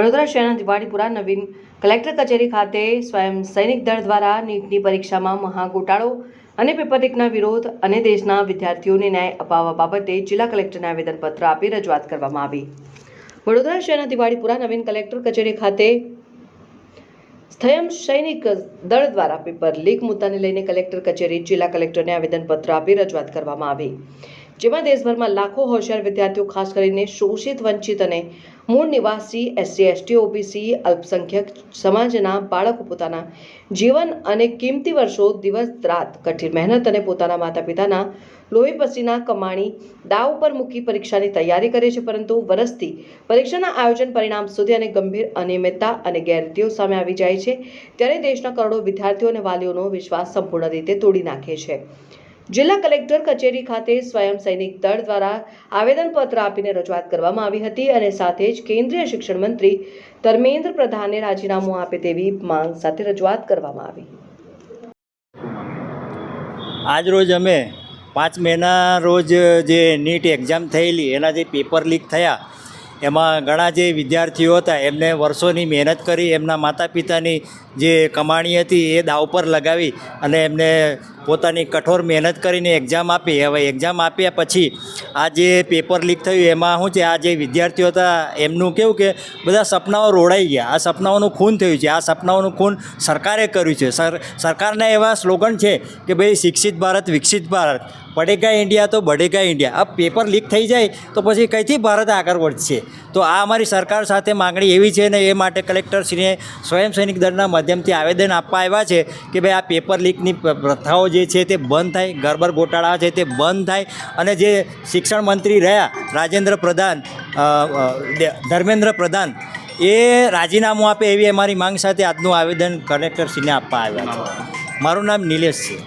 વડોદરા શહેરના દિવાળીપુરા નવીન કલેક્ટર કચેરી ખાતે સ્વયં સૈનિક દળ દ્વારા નીટની પરીક્ષામાં મહાગોટાળો અને પેપર લીકના વિરોધ અને દેશના વિદ્યાર્થીઓને ન્યાય અપાવવા બાબતે જિલ્લા કલેક્ટરને આવેદનપત્ર આપી રજૂઆત કરવામાં આવી। વડોદરા શહેરના દિવાળીપુરા નવીન કલેક્ટર કચેરી ખાતે સ્વયં સૈનિક દળ દ્વારા પેપર લીક મુદ્દાને લઈને કલેક્ટર કચેરી જિલ્લા કલેક્ટરને આવેદનપત્ર આપી રજૂઆત કરવામાં આવી, જેમાં દેશભરમાં લાખો હોશિયાર વિદ્યાર્થીઓ ખાસ કરીને શોષિત, વંચિત અને મૂળ નિવાસી SC, ST, OBC અલ્પસંખ્યક સમાજના બાળકો પોતાના જીવન અને કિંમતી વર્ષો દિવસ રાત કઠિન મહેનત અને પોતાના માતા પિતાના લોહી પસીના કમાણી દાવ પર મૂકી પરીક્ષાની તૈયારી કરે છે, પરંતુ વર્ષથી પરીક્ષાના આયોજન પરિણામ સુધી અને ગંભીર અનિયમિતતા અને ગેરરીતિઓ સામે આવી જાય છે, ત્યારે દેશના કરોડો વિદ્યાર્થીઓ અને વાલીઓનો વિશ્વાસ સંપૂર્ણ રીતે તોડી નાખે છે। જિલ્લા કલેક્ટર કચેરી ખાતે સ્વયં સૈનિક દળ દ્વારા આવેદનપત્ર આપીને રજૂઆત કરવામાં આવી હતી અને સાથે જ કેન્દ્રીય શિક્ષણ મંત્રી ધર્મેન્દ્ર પ્રધાને રાજીનામું આપે તેવી માંગ સાથે રજૂઆત કરવામાં આવી। આજરોજ અમે 5 મેના રોજ જે નીટ એક્ઝામ થયેલી એના જે પેપર લીક થયા એમાં ઘણા જે વિદ્યાર્થીઓ હતા એમને વર્ષોની મહેનત કરી એમના માતા પિતાની જે કમાણી હતી એ દાવ પર લગાવી અને એમને પોતાની કઠોર મહેનત કરીને એક્ઝામ આપી। હવે એક્ઝામ આપ્યા પછી આ જે પેપર લીક થયું એમાં શું છે, આ જે વિદ્યાર્થીઓ હતા એમનું કેવું કે બધા સપનાઓ રોડાઈ ગયા, આ સપનાઓનું ખૂન થયું છે, આ સપનાઓનું ખૂન સરકારે કર્યું છે। સરકારના એવા સ્લોગન છે કે ભાઈ શિક્ષિત ભારત, વિકસિત ભારત, પડેગા ઇન્ડિયા તો બઢેગા ઇન્ડિયા। આ પેપર લીક થઈ જાય તો પછી કઈથી ભારત આગળ વધશે? તો આ અમારી સરકાર સાથે માગણી એવી છે ને એ માટે કલેક્ટરશ્રીને સ્વયં સૈનિક દળના માધ્યમથી આવેદન આપવા આવ્યા છે કે ભાઈ આ પેપર લીકની પ્રથાઓ જે છે તે બંધ થાય, ગરબર ગોટાળા છે તે બંધ થાય અને જે શિક્ષણ મંત્રી રહ્યા ધર્મેન્દ્ર પ્રધાન એ રાજીનામું આપે એવી અમારી માંગ સાથે આજનું આવેદન કલેક્ટરશ્રીને આપવા આવ્યા છે। મારું નામ નિલેશ છે।